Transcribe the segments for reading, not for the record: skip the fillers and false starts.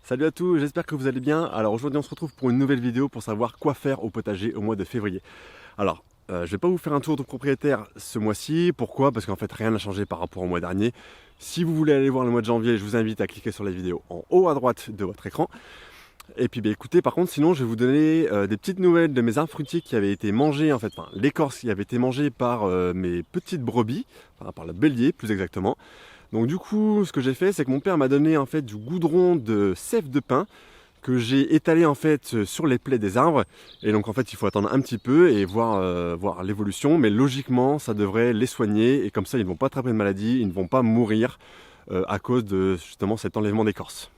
Salut à tous, j'espère que vous allez bien. Alors aujourd'hui on se retrouve pour une nouvelle vidéo pour savoir quoi faire au potager au mois de février. Alors je vais pas vous faire un tour de propriétaire ce mois-ci. Pourquoi? Parce qu'en fait rien n'a changé par rapport au mois dernier. Si vous voulez aller voir le mois de janvier, je vous invite à cliquer sur la vidéo en haut à droite de votre écran. Et puis écoutez, par contre sinon je vais vous donner des petites nouvelles de mes arbres fruitiers qui avaient été mangés, en fait, enfin l'écorce qui avait été mangée par mes petites brebis, enfin, par le bélier plus exactement. Donc du coup, ce que j'ai fait, c'est que mon père m'a donné en fait du goudron de sève de pin que j'ai étalé en fait sur les plaies des arbres. Et donc en fait, il faut attendre un petit peu et voir l'évolution. Mais logiquement, ça devrait les soigner et comme ça, ils ne vont pas attraper de maladie, ils ne vont pas mourir à cause de justement cet enlèvement d'écorce.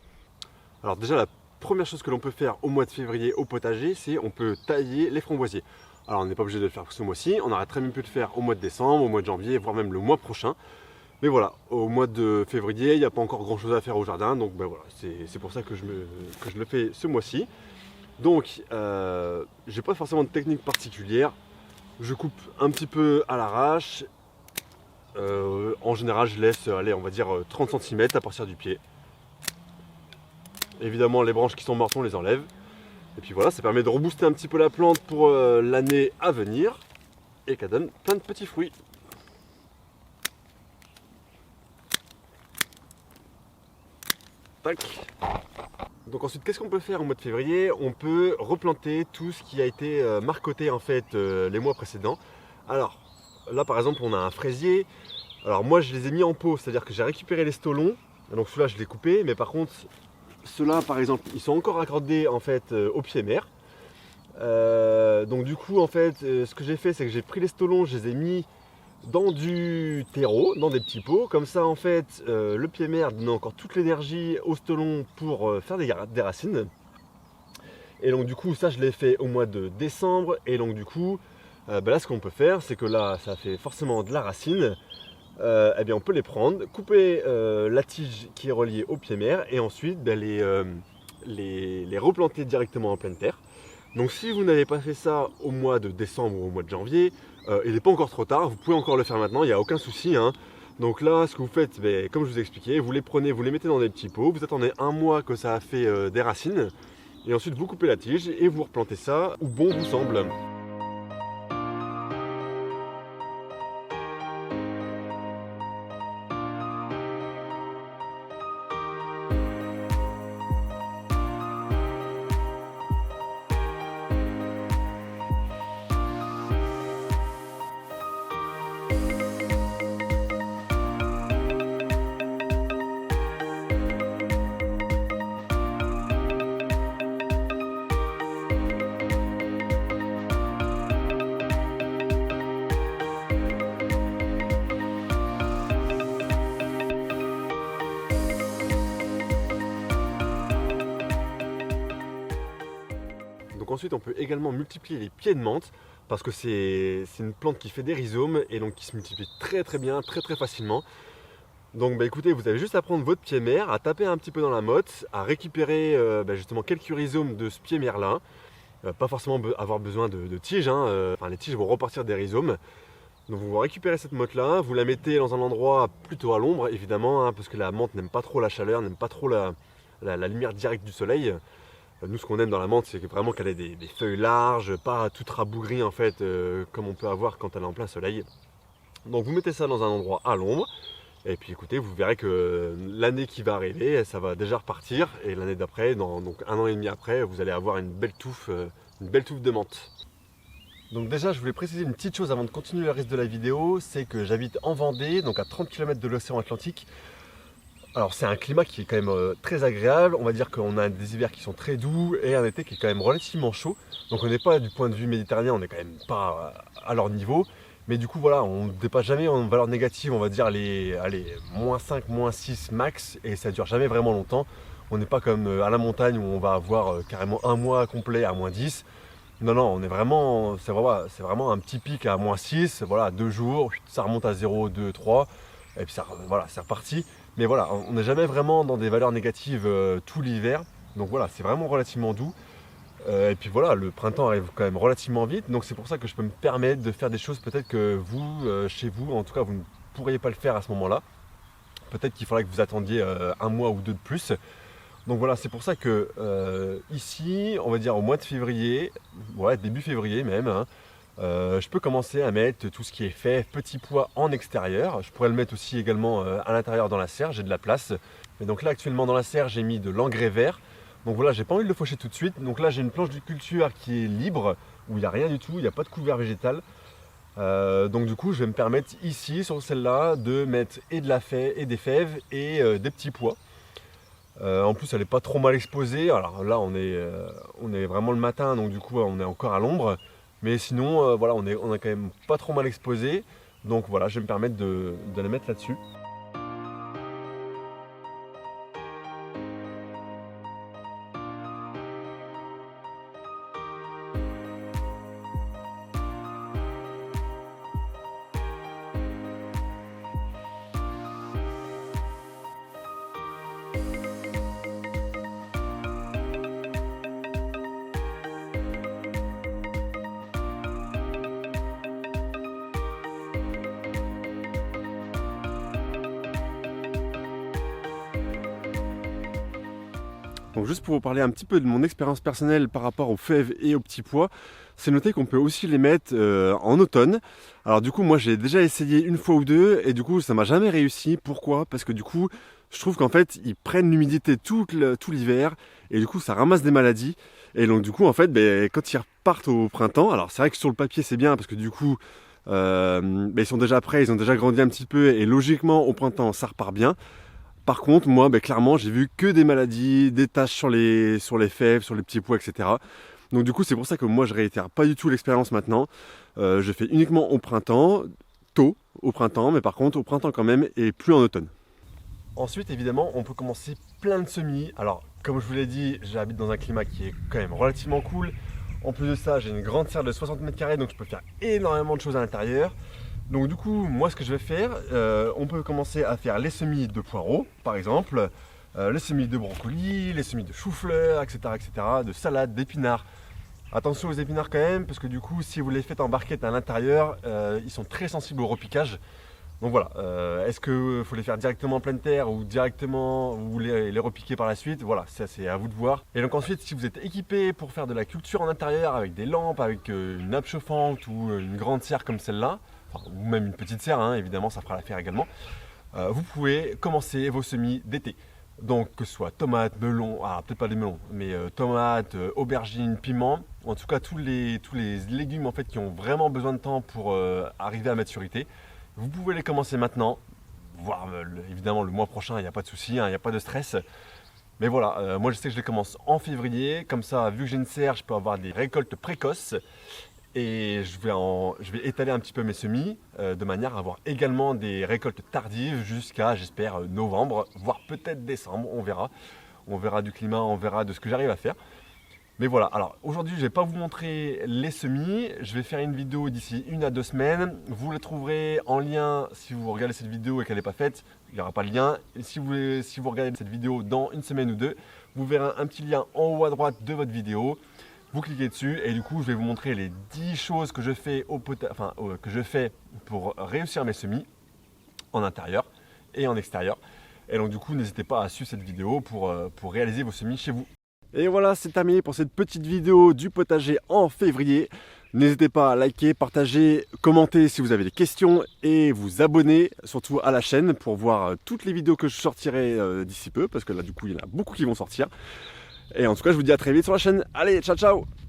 Alors déjà, la première chose que l'on peut faire au mois de février au potager, c'est on peut tailler les framboisiers. Alors on n'est pas obligé de le faire ce mois-ci, on aurait très bien pu le faire au mois de décembre, au mois de janvier, voire même le mois prochain. Mais voilà, au mois de février, il n'y a pas encore grand chose à faire au jardin, donc ben voilà, c'est pour ça que je le fais ce mois-ci. Donc, j'ai pas forcément de technique particulière, je coupe un petit peu à l'arrache. En général, je laisse, allez, on va dire 30 cm à partir du pied. Évidemment, les branches qui sont mortes, on les enlève. Et puis voilà, ça permet de rebooster un petit peu la plante pour l'année à venir et qu'elle donne plein de petits fruits. Tac. Donc ensuite, qu'est-ce qu'on peut faire au mois de février? On peut replanter tout ce qui a été marcoté en fait les mois précédents. Alors là par exemple, on a un fraisier. Alors moi je les ai mis en pot, c'est-à-dire que j'ai récupéré les stolons. Donc ceux-là je les ai coupés, mais par contre ceux-là par exemple, ils sont encore accordés en fait au pied mère. Donc du coup en fait, ce que j'ai fait, c'est que j'ai pris les stolons, je les ai mis dans du terreau, dans des petits pots. Comme ça en fait, le pied mère donne encore toute l'énergie au stolon pour faire des racines. Et donc du coup ça je l'ai fait au mois de décembre. Et donc du coup là ce qu'on peut faire, c'est que là ça fait forcément de la racine. Eh bien on peut les prendre, couper la tige qui est reliée au pied mère et ensuite les replanter directement en pleine terre. Donc si vous n'avez pas fait ça au mois de décembre ou au mois de janvier, il n'est pas encore trop tard, vous pouvez encore le faire maintenant, il n'y a aucun souci, hein. Donc là, ce que vous faites, comme je vous ai expliqué, vous les prenez, vous les mettez dans des petits pots, vous attendez un mois que ça a fait des racines, et ensuite vous coupez la tige et vous replantez ça où bon vous semble. Donc ensuite on peut également multiplier les pieds de menthe parce que c'est une plante qui fait des rhizomes et donc qui se multiplie très bien, très facilement. Donc écoutez, vous avez juste à prendre votre pied mère, à taper un petit peu dans la motte, à récupérer justement quelques rhizomes de ce pied mère là. Pas forcément avoir besoin de tiges, hein. Enfin les tiges vont repartir des rhizomes. Donc vous récupérez cette motte là, vous la mettez dans un endroit plutôt à l'ombre évidemment, hein, parce que la menthe n'aime pas trop la chaleur, n'aime pas trop la lumière directe du soleil. Nous ce qu'on aime dans la menthe, c'est vraiment qu'elle ait des feuilles larges, pas toute rabougrie en fait, comme on peut avoir quand elle est en plein soleil. Donc vous mettez ça dans un endroit à l'ombre, et puis écoutez, vous verrez que l'année qui va arriver, ça va déjà repartir, et l'année d'après, donc 1 an et demi après, vous allez avoir une belle touffe de menthe. Donc déjà, je voulais préciser une petite chose avant de continuer le reste de la vidéo, c'est que j'habite en Vendée, donc à 30 km de l'océan Atlantique. Alors c'est un climat qui est quand même très agréable, on va dire qu'on a des hivers qui sont très doux et un été qui est quand même relativement chaud. Donc on n'est pas du point de vue méditerranéen, on n'est quand même pas à leur niveau. Mais du coup voilà, on ne dépasse jamais en valeur négative, on va dire les -5, -6 max, et ça ne dure jamais vraiment longtemps. On n'est pas comme à la montagne où on va avoir carrément un mois complet à -10. Non, on est vraiment, c'est vraiment un petit pic à -6, voilà, 2 jours, ça remonte à 0, 2, 3, et puis ça, voilà, c'est reparti. Mais voilà, on n'est jamais vraiment dans des valeurs négatives tout l'hiver. Donc voilà, c'est vraiment relativement doux. Et puis voilà, le printemps arrive quand même relativement vite. Donc c'est pour ça que je peux me permettre de faire des choses peut-être que vous, chez vous, en tout cas, vous ne pourriez pas le faire à ce moment-là. Peut-être qu'il faudrait que vous attendiez un mois ou deux de plus. Donc voilà, c'est pour ça que ici, on va dire au mois de février, ouais, début février même, hein, je peux commencer à mettre tout ce qui est fèves, petits pois en extérieur. Je pourrais le mettre aussi également à l'intérieur dans la serre, j'ai de la place. Et donc là actuellement dans la serre, j'ai mis de l'engrais vert. Donc voilà, j'ai pas envie de le faucher tout de suite. Donc là j'ai une planche de culture qui est libre, où il n'y a rien du tout, il n'y a pas de couvert végétal. Donc du coup je vais me permettre ici sur celle-là de mettre et de la fève et des fèves et des petits pois. En plus elle n'est pas trop mal exposée. Alors là on est vraiment le matin, donc du coup on est encore à l'ombre. Mais sinon voilà, on est quand même pas trop mal exposé. Donc voilà, je vais me permettre de la mettre là-dessus. Donc juste pour vous parler un petit peu de mon expérience personnelle par rapport aux fèves et aux petits pois, c'est noté qu'on peut aussi les mettre en automne. Alors du coup moi j'ai déjà essayé une fois ou deux et du coup ça m'a jamais réussi. Pourquoi? Parce que du coup je trouve qu'en fait ils prennent l'humidité tout l'hiver et du coup ça ramasse des maladies. Et donc du coup en fait quand ils repartent au printemps, alors c'est vrai que sur le papier c'est bien parce que du coup ils sont déjà prêts, ils ont déjà grandi un petit peu et logiquement au printemps ça repart bien. Par contre, moi, clairement, j'ai vu que des maladies, des taches sur les fèves, sur les petits pois, etc. Donc du coup, c'est pour ça que moi, je réitère pas du tout l'expérience maintenant. Je fais uniquement au printemps, tôt au printemps, mais par contre au printemps quand même, et plus en automne. Ensuite, évidemment, on peut commencer plein de semis. Alors, comme je vous l'ai dit, j'habite dans un climat qui est quand même relativement cool. En plus de ça, j'ai une grande serre de 60 mètres carrés, donc je peux faire énormément de choses à l'intérieur. Donc du coup, moi ce que je vais faire, on peut commencer à faire les semis de poireaux, par exemple, les semis de brocolis, les semis de chou-fleur, etc., de salade, d'épinards. Attention aux épinards quand même, parce que du coup, si vous les faites en barquette à l'intérieur, ils sont très sensibles au repiquage. Donc voilà, est-ce qu'il faut les faire directement en pleine terre ou directement vous les repiquer par la suite? Voilà, ça c'est à vous de voir. Et donc ensuite, si vous êtes équipé pour faire de la culture en intérieur avec des lampes, avec une nappe chauffante ou une grande serre comme celle-là, ou même une petite serre, hein, évidemment ça fera l'affaire également, vous pouvez commencer vos semis d'été. Donc que ce soit tomates, melons, peut-être pas des melons, mais tomates, aubergines, piments, en tout cas tous les légumes en fait qui ont vraiment besoin de temps pour arriver à maturité. Vous pouvez les commencer maintenant, voire évidemment le mois prochain, il n'y a pas de souci, il n'y a pas de stress. Mais voilà, moi je sais que je les commence en février, comme ça vu que j'ai une serre, je peux avoir des récoltes précoces. Et je vais étaler un petit peu mes semis de manière à avoir également des récoltes tardives jusqu'à, j'espère, novembre, voire peut-être décembre, on verra. On verra du climat, on verra de ce que j'arrive à faire. Mais voilà, alors aujourd'hui je ne vais pas vous montrer les semis, je vais faire une vidéo d'ici 1 à 2 semaines. Vous la trouverez en lien si vous regardez cette vidéo et qu'elle n'est pas faite, il n'y aura pas de lien. Et si vous regardez cette vidéo dans 1 semaine ou 2, vous verrez un petit lien en haut à droite de votre vidéo. Vous cliquez dessus et du coup je vais vous montrer les 10 choses que je fais pour réussir mes semis en intérieur et en extérieur. Et donc du coup n'hésitez pas à suivre cette vidéo pour réaliser vos semis chez vous. Et voilà, c'est terminé pour cette petite vidéo du potager en février. N'hésitez pas à liker, partager, commenter si vous avez des questions et vous abonner surtout à la chaîne pour voir toutes les vidéos que je sortirai d'ici peu, parce que là du coup il y en a beaucoup qui vont sortir. Et en tout cas je vous dis à très vite sur la chaîne. Allez, ciao ciao!